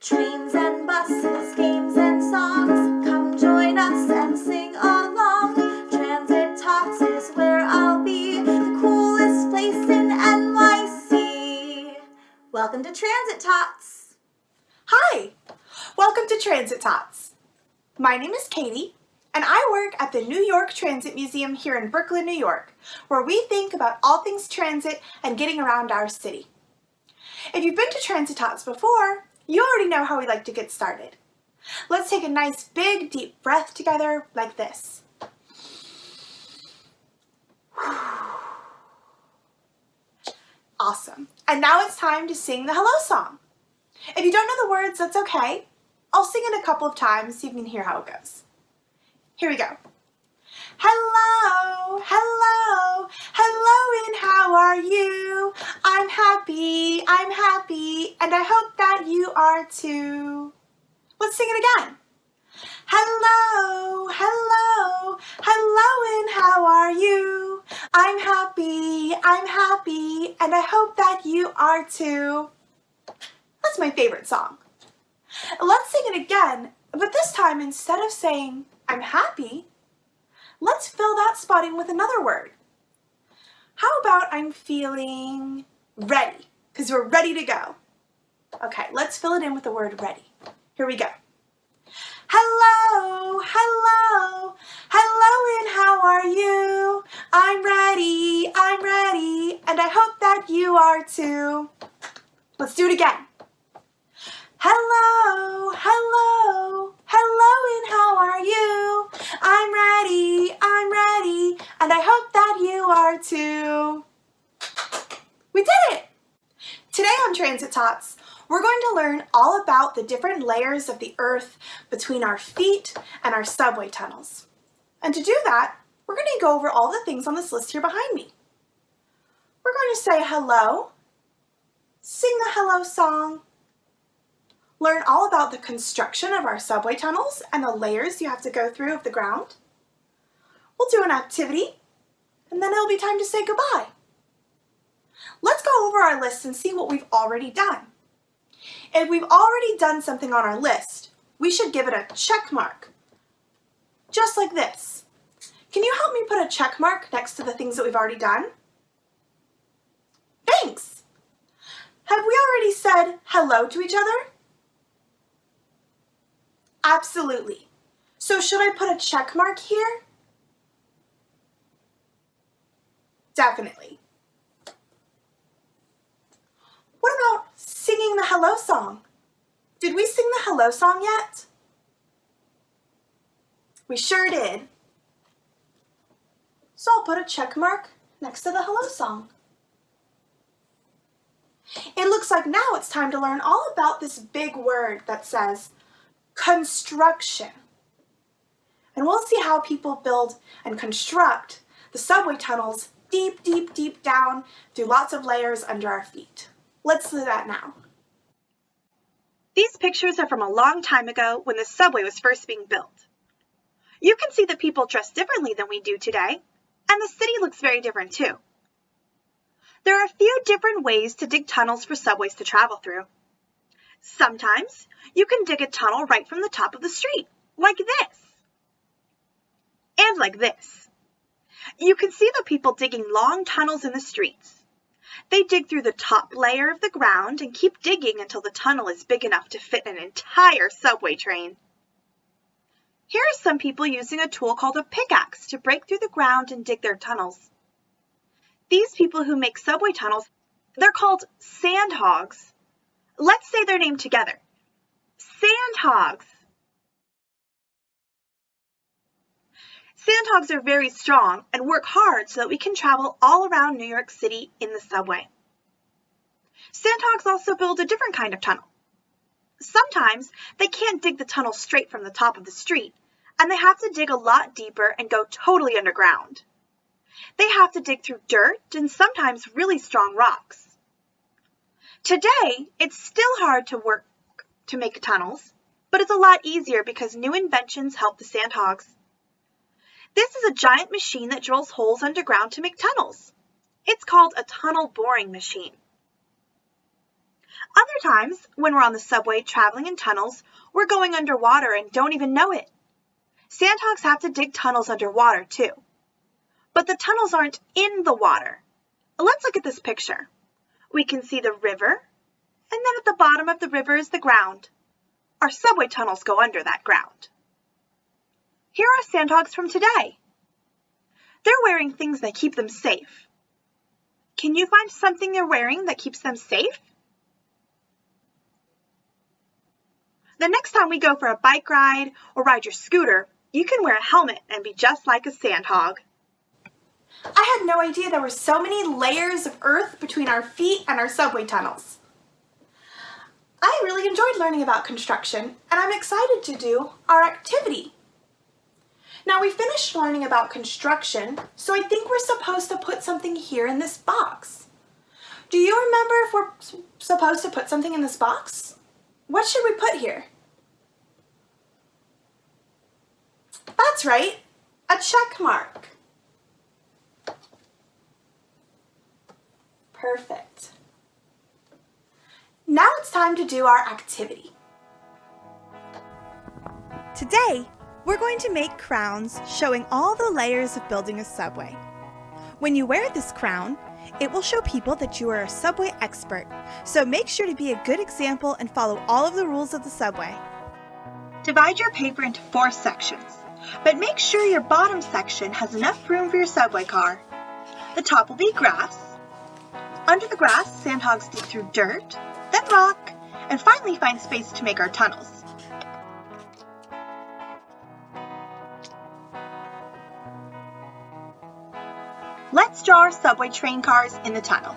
Trains and buses, games and songs, come join us and sing along. Transit Tots is where I'll be, the coolest place in NYC. Welcome to Transit Tots. Hi, welcome to Transit Tots. My name is Katie, and I work at the New York Transit Museum here in Brooklyn, New York, where we think about all things transit and getting around our city. If you've been to Transit Tots before, you already know how we like to get started. Let's take a nice big deep breath together like this. Awesome. And now it's time to sing the hello song. If you don't know the words, that's okay. I'll sing it a couple of times so you can hear how it goes. Here we go. Hello, hello, hello, and how are you? I'm happy, and I hope that you are too. Let's sing it again. Hello, hello, hello, and how are you? I'm happy, and I hope that you are too. That's my favorite song. Let's sing it again, but this time instead of saying I'm happy, let's fill that spot in with another word. How about I'm feeling ready? Because we're ready to go. Okay, let's fill it in with the word ready. Here we go. Hello, hello, hello, and how are you? I'm ready, and I hope that you are too. Let's do it again. Hello, hello, hello, and how are you? I'm ready, and I hope that you are too. We did it! Today on Transit Tots, we're going to learn all about the different layers of the earth between our feet and our subway tunnels. And to do that, we're going to go over all the things on this list here behind me. We're going to say hello, sing the hello song, learn all about the construction of our subway tunnels and the layers you have to go through of the ground. We'll do an activity, and then it'll be time to say goodbye. Let's go over our list and see what we've already done. If we've already done something on our list, we should give it a check mark, just like this. Can you help me put a check mark next to the things that we've already done? Thanks! Have we already said hello to each other? Absolutely. So should I put a check mark here? Definitely. What about singing the hello song? Did we sing the hello song yet? We sure did. So I'll put a check mark next to the hello song. It looks like now it's time to learn all about this big word that says construction. And we'll see how people build and construct the subway tunnels deep, deep, deep down through lots of layers under our feet. Let's do that now. These pictures are from a long time ago when the subway was first being built. You can see that people dress differently than we do today, and the city looks very different too. There are a few different ways to dig tunnels for subways to travel through. Sometimes you can dig a tunnel right from the top of the street, like this. And like this. You can see the people digging long tunnels in the streets. They dig through the top layer of the ground and keep digging until the tunnel is big enough to fit an entire subway train. Here are some people using a tool called a pickaxe to break through the ground and dig their tunnels. These people who make subway tunnels, they're called Sandhogs. Let's say their name together. Sandhogs. Sandhogs are very strong and work hard so that we can travel all around New York City in the subway. Sandhogs also build a different kind of tunnel. Sometimes they can't dig the tunnel straight from the top of the street, and they have to dig a lot deeper and go totally underground. They have to dig through dirt and sometimes really strong rocks. Today, it's still hard to make tunnels, but it's a lot easier because new inventions help the Sandhogs. This is a giant machine that drills holes underground to make tunnels. It's called a tunnel boring machine. Other times, when we're on the subway traveling in tunnels, we're going underwater and don't even know it. Sandhogs have to dig tunnels underwater too. But the tunnels aren't in the water. Let's look at this picture. We can see the river, and then at the bottom of the river is the ground. Our subway tunnels go under that ground. Here are Sandhogs from today. They're wearing things that keep them safe. Can you find something they're wearing that keeps them safe? The next time we go for a bike ride or ride your scooter, you can wear a helmet and be just like a sandhog. I had no idea there were so many layers of earth between our feet and our subway tunnels. I really enjoyed learning about construction, and I'm excited to do our activity. Now we finished learning about construction, so I think we're supposed to put something here in this box. Do you remember if we're supposed to put something in this box? What should we put here? That's right, a check mark. Perfect. Now it's time to do our activity. Today, we're going to make crowns showing all the layers of building a subway. When you wear this crown, it will show people that you are a subway expert, so make sure to be a good example and follow all of the rules of the subway. Divide your paper into 4 sections, but make sure your bottom section has enough room for your subway car. The top will be grass. Under the grass, sandhogs dig through dirt, then rock, and finally find space to make our tunnels. Let's draw our subway train cars in the tunnel.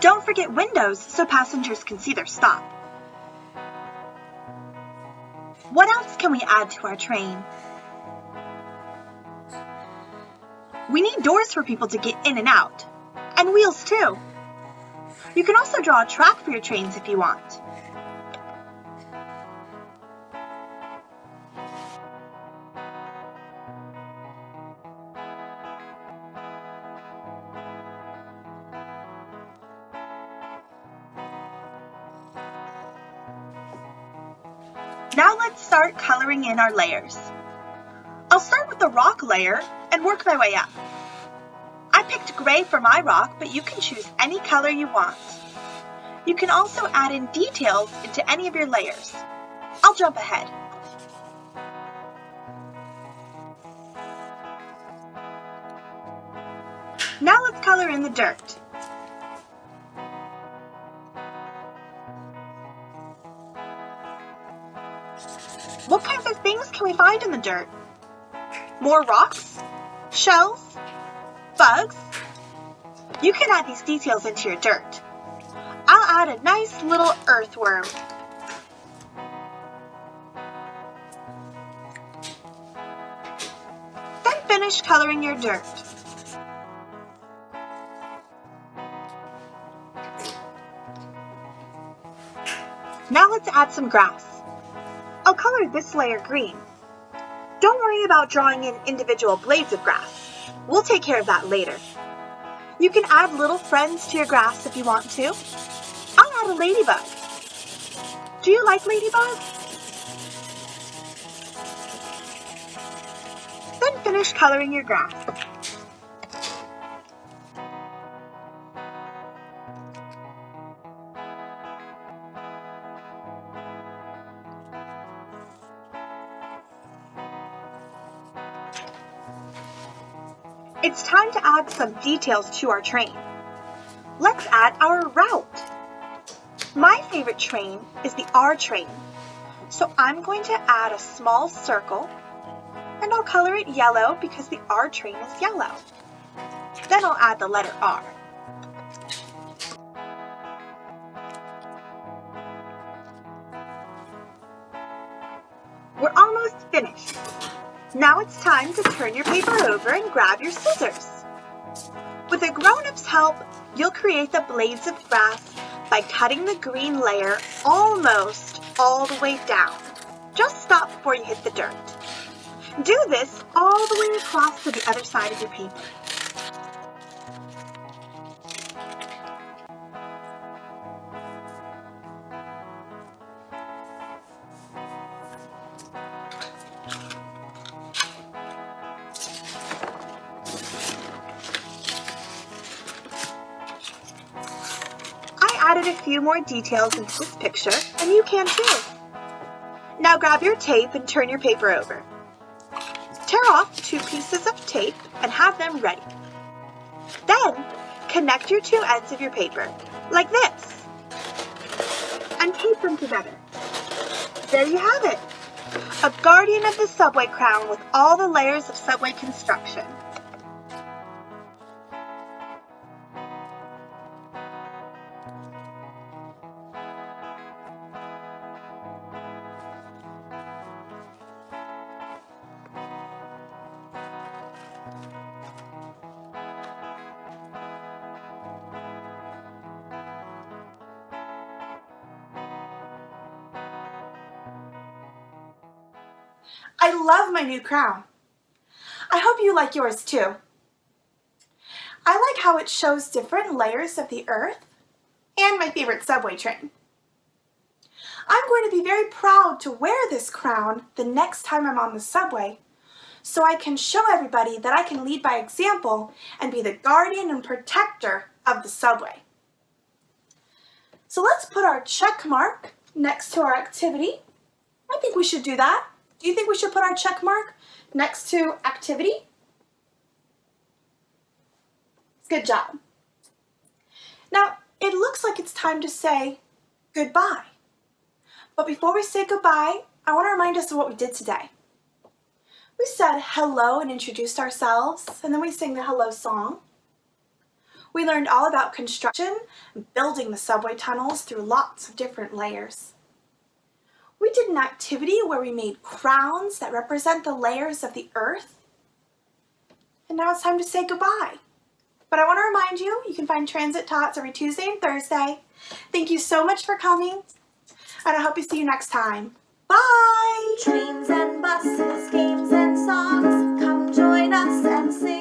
Don't forget windows so passengers can see their stop. What else can we add to our train? We need doors for people to get in and out, and wheels too. You can also draw a track for your trains if you want. Now let's start coloring in our layers. I'll start with the rock layer and work my way up. I picked gray for my rock, but you can choose any color you want. You can also add in details into any of your layers. I'll jump ahead. Now let's color in the dirt. What kinds of things can we find in the dirt? More rocks? Shells? Bugs? You can add these details into your dirt. I'll add a nice little earthworm. Then finish coloring your dirt. Now let's add some grass. I'll color this layer green. Don't worry about drawing in individual blades of grass. We'll take care of that later. You can add little friends to your grass if you want to. I'll add a ladybug. Do you like ladybugs? Then finish coloring your grass. It's time to add some details to our train. Let's add our route. My favorite train is the R train, so I'm going to add a small circle, and I'll color it yellow because the R train is yellow. Then I'll add the letter R. We're almost finished. Now it's time to turn your paper over and grab your scissors. With a grown-up's help, you'll create the blades of grass by cutting the green layer almost all the way down. Just stop before you hit the dirt. Do this all the way across to the other side of your paper. I added a few more details into this picture, and you can too. Now grab your tape and turn your paper over. Tear off 2 pieces of tape and have them ready. Then, connect your 2 ends of your paper, like this, and tape them together. There you have it, a guardian of the subway crown with all the layers of subway construction. I love my new crown. I hope you like yours too. I like how it shows different layers of the earth and my favorite subway train. I'm going to be very proud to wear this crown the next time I'm on the subway, so I can show everybody that I can lead by example and be the guardian and protector of the subway. So let's put our check mark next to our activity. I think we should do that. Do you think we should put our check mark next to activity? Good job. Now, it looks like it's time to say goodbye. But before we say goodbye, I want to remind us of what we did today. We said hello and introduced ourselves, and then we sang the hello song. We learned all about construction and building the subway tunnels through lots of different layers. We did an activity where we made crowns that represent the layers of the earth. And now it's time to say goodbye. But I want to remind you, you can find Transit Tots every Tuesday and Thursday. Thank you so much for coming, and I hope to see you next time. Bye! Trains and buses, games and songs, come join us and sing.